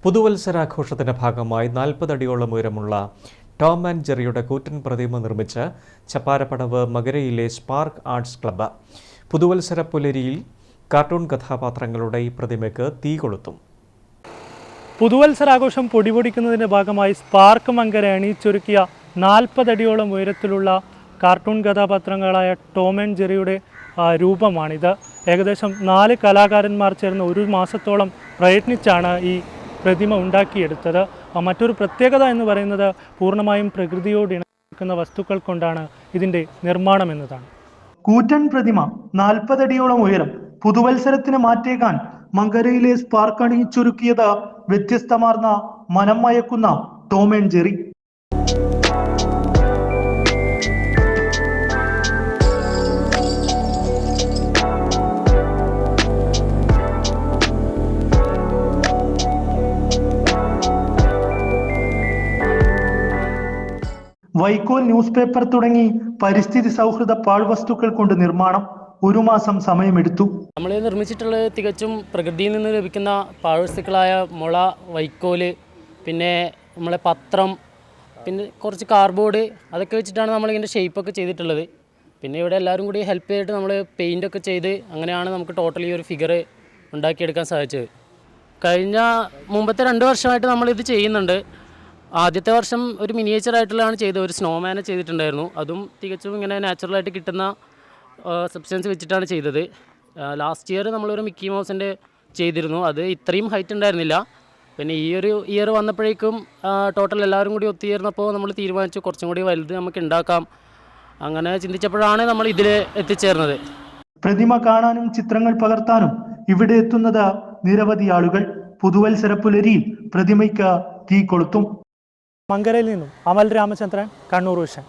പുതുവത്സരാഘോഷത്തിന്റെ ഭാഗമായി 40 അടിയോളം ഉയരമുള്ള ടോം ആൻഡ് ജെറിയുടെ കൂറ്റൻ പ്രതിമ നിർമ്മിച്ച് ചപ്പാരപ്പടവ് മകരയിലെ സ്പാർക്ക് ആർട്സ് ക്ലബ്ബ്. പുതുവത്സര പുലരിയിൽ കാർട്ടൂൺ കഥാപാത്രങ്ങളുടെ ഈ പ്രതിമയ്ക്ക് തീ കൊളുത്തും. പുതുവത്സരാഘോഷം പൊടിപൊടിക്കുന്നതിൻ്റെ ഭാഗമായി സ്പാർക്ക് മങ്കര അണിയിച്ചൊരുക്കിയ 40 അടിയോളം ഉയരത്തിലുള്ള കാർട്ടൂൺ കഥാപാത്രങ്ങളായ ടോം ആൻഡ് ജെറിയുടെ രൂപമാണിത്. ഏകദേശം 4 കലാകാരന്മാർ ചേർന്ന് 1 മാസത്തോളം പ്രയത്നിച്ചാണ് ഈ പ്രതിമ ഉണ്ടാക്കിയെടുത്തത്. മറ്റൊരു പ്രത്യേകത എന്ന് പറയുന്നത് പൂർണ്ണമായും പ്രകൃതിയോട് ഇണക്കുന്ന വസ്തുക്കൾ കൊണ്ടാണ് ഇതിൻ്റെ നിർമ്മാണം എന്നതാണ്. കൂറ്റൻ പ്രതിമ 40 അടിയോളം ഉയരം പുതുവത്സരത്തിന് മാറ്റേകാൻ മങ്കരയിലെ സ്പാർക്ക് അണിയിച്ചൊരുക്കിയത് വ്യത്യസ്തമാർന്ന മനം മയക്കുന്ന ടോം ആൻഡ് ജെറി. വൈക്കോൽ ന്യൂസ് പേപ്പർ തുടങ്ങി പരിസ്ഥിതി സൗഹൃദ പാഴ്വസ്തുക്കൾ കൊണ്ട് നിർമ്മാണം 1 മാസം സമയമെടുത്തു. നമ്മൾ നിർമ്മിച്ചിട്ടുള്ളത് തികച്ചും പ്രകൃതിയിൽ നിന്ന് ലഭിക്കുന്ന പാഴ്വസ്തുക്കളായ മുള, വൈക്കോല്, പിന്നെ നമ്മളെ പത്രം, പിന്നെ കുറച്ച് കാർഡ്ബോർഡ്, അതൊക്കെ വെച്ചിട്ടാണ് നമ്മളിങ്ങനെ ഷേപ്പൊക്കെ ചെയ്തിട്ടുള്ളത്. പിന്നെ ഇവിടെ എല്ലാവരും കൂടി ഹെൽപ്പ് ചെയ്തിട്ട് നമ്മൾ പെയിൻ്റൊക്കെ ചെയ്ത് അങ്ങനെയാണ് നമുക്ക് ടോട്ടലി ഒരു ഫിഗർ ഉണ്ടാക്കിയെടുക്കാൻ സാധിച്ചത്. മുമ്പത്തെ 2 വർഷമായിട്ട് നമ്മളിത് ചെയ്യുന്നുണ്ട്. ആദ്യത്തെ വർഷം ഒരു മിനിയേച്ചറായിട്ടുള്ളതാണ് ചെയ്തത്, ഒരു സ്നോമാനെ ചെയ്തിട്ടുണ്ടായിരുന്നു. അതും തികച്ചും ഇങ്ങനെ നാച്ചുറലായിട്ട് കിട്ടുന്ന സബ്സ്റ്റൻസ് വെച്ചിട്ടാണ് ചെയ്തത്. ലാസ്റ്റ് ഇയർ നമ്മളൊരു മിക്കി മൗസിൻ്റെ ചെയ്തിരുന്നു, അത് ഇത്രയും ഹൈറ്റ് ഉണ്ടായിരുന്നില്ല. പിന്നെ ഈ ഒരു ഇയർ വന്നപ്പോഴേക്കും ടോട്ടൽ എല്ലാവരും കൂടി ഒത്തുചേർന്നപ്പോൾ നമ്മൾ തീരുമാനിച്ചു കുറച്ചും കൂടി വലുത് നമുക്ക് ഉണ്ടാക്കാം. അങ്ങനെ ചിന്തിച്ചപ്പോഴാണ് നമ്മൾ ഇതിൽ എത്തിച്ചേർന്നത്. പ്രതിമ കാണാനും ചിത്രങ്ങൾ പകർത്താനും ഇവിടെ എത്തുന്നത് നിരവധി ആളുകൾ. പുതുവത്സര പുലരിയിൽ പ്രതിമയ്ക്ക് തീ കൊളുത്തും. മങ്കരയിൽ നിന്നും അമൽ രാമചന്ദ്രൻ, കണ്ണൂർ വിഷൻ.